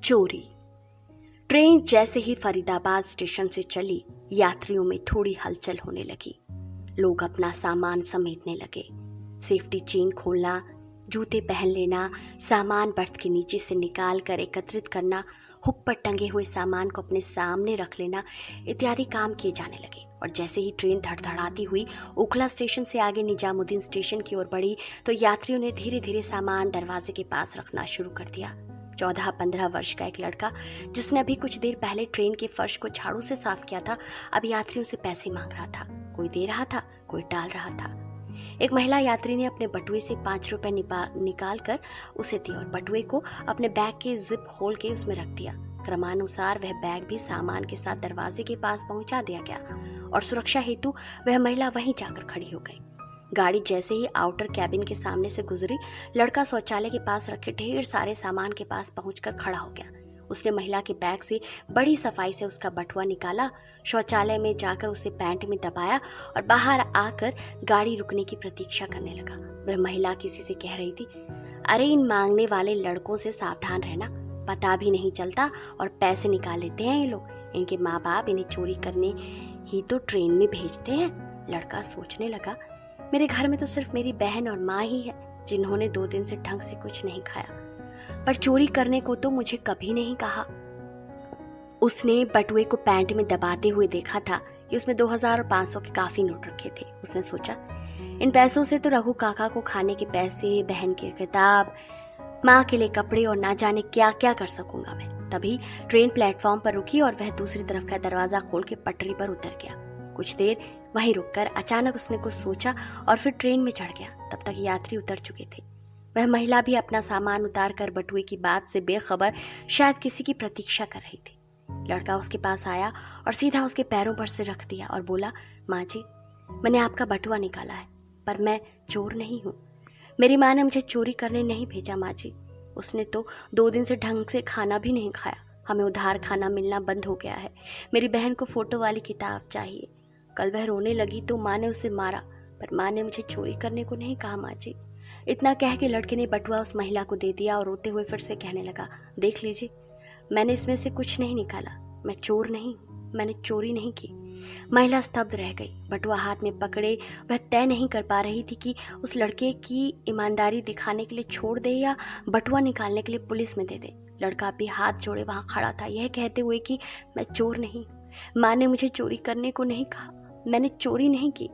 चोरी। ट्रेन जैसे ही फरीदाबाद स्टेशन से चली, यात्रियों में थोड़ी हलचल होने लगी। लोग अपना सामान समेटने लगे। सेफ्टी चेन खोलना, जूते पहन लेना, सामान बर्थ के नीचे से निकाल कर एकत्रित करना, हुक पर टंगे हुए सामान को अपने सामने रख लेना इत्यादि काम किए जाने लगे। और जैसे ही ट्रेन धड़धड़ाती हुई ओखला स्टेशन से आगे निजामुद्दीन स्टेशन की ओर बढ़ी तो यात्रियों ने धीरे धीरे सामान दरवाजे के पास रखना शुरू कर दिया। 14-15 वर्ष का एक लड़का, जिसने अभी कुछ देर पहले ट्रेन के फर्श को झाड़ू से साफ किया था, अब यात्रियों से पैसे मांग रहा था। कोई दे रहा था, कोई टाल रहा था। एक महिला यात्री ने अपने बटुए से 5 रुपए निकाल कर उसे दिए और बटुए को अपने बैग के जिप खोल के उसमें रख दिया। क्रमानुसार वह बैग भी सामान के साथ दरवाजे के पास पहुंचा दिया गया और सुरक्षा हेतु वह महिला वहीं जाकर खड़ी हो गई। गाड़ी जैसे ही आउटर कैबिन के सामने से गुजरी, लड़का शौचालय के पास रखे ढेर सारे सामान के पास पहुंचकर खड़ा हो गया। उसने महिला के बैग से बड़ी सफाई से उसका बटुआ निकाला, शौचालय में जाकर उसे पैंट में दबाया और बाहर आकर गाड़ी रुकने की प्रतीक्षा करने लगा। वह महिला किसी से कह रही थी, अरे इन मांगने वाले लड़कों से सावधान रहना, पता भी नहीं चलता और पैसे निकाल लेते हैं ये लोग। इनके माँ बाप इन्हें चोरी करने ही तो ट्रेन में भेजते हैं। लड़का सोचने लगा, मेरे घर में तो सिर्फ मेरी बहन और माँ ही है जिन्होंने 2 दिन से ढंग से कुछ नहीं खाया, पर चोरी करने को तो मुझे कभी नहीं कहा। उसने बटुए को पैंट में दबाते हुए देखा था कि उसमें 2000 और 500 के काफी नोट रखे थे। उसने सोचा, इन पैसों से तो रघु काका को खाने के पैसे, बहन की किताब, माँ के लिए कपड़े और ना जाने क्या क्या कर सकूंगा मैं। तभी ट्रेन प्लेटफॉर्म पर रुकी और वह दूसरी तरफ का दरवाजा खोल के पटरी पर उतर गया। कुछ देर वहीं रुककर अचानक उसने कुछ सोचा और फिर ट्रेन में चढ़ गया। तब तक यात्री उतर चुके थे। वह महिला भी अपना सामान उतार कर बटुए की बात से बेखबर शायद किसी की प्रतीक्षा कर रही थी। लड़का उसके पास आया और सीधा उसके पैरों पर से रख दिया और बोला, माँ जी, मैंने आपका बटुआ निकाला है, पर मैं चोर नहीं हूँ। मेरी माँ ने मुझे चोरी करने नहीं भेजा माँ जी। उसने तो 2 दिन से ढंग से खाना भी नहीं खाया। हमें उधार खाना मिलना बंद हो गया है। मेरी बहन को फोटो वाली किताब चाहिए। कल वह रोने लगी तो माँ ने उसे मारा, पर माँ ने मुझे चोरी करने को नहीं कहा माँ जी। इतना कह के लड़के ने बटुआ उस महिला को दे दिया और रोते हुए फिर से कहने लगा, देख लीजिए, मैंने इसमें से कुछ नहीं निकाला। मैं चोर नहीं, मैंने चोरी नहीं की। महिला स्तब्ध रह गई। बटुआ हाथ में पकड़े वह तय नहीं कर पा रही थी कि उस लड़के की ईमानदारी दिखाने के लिए छोड़ दे या बटुआ निकालने के लिए पुलिस में दे दे। लड़का भी हाथ जोड़े वहां खड़ा था, यह कहते हुए कि मैं चोर नहीं, माँ ने मुझे चोरी करने को नहीं कहा, मैंने चोरी नहीं की।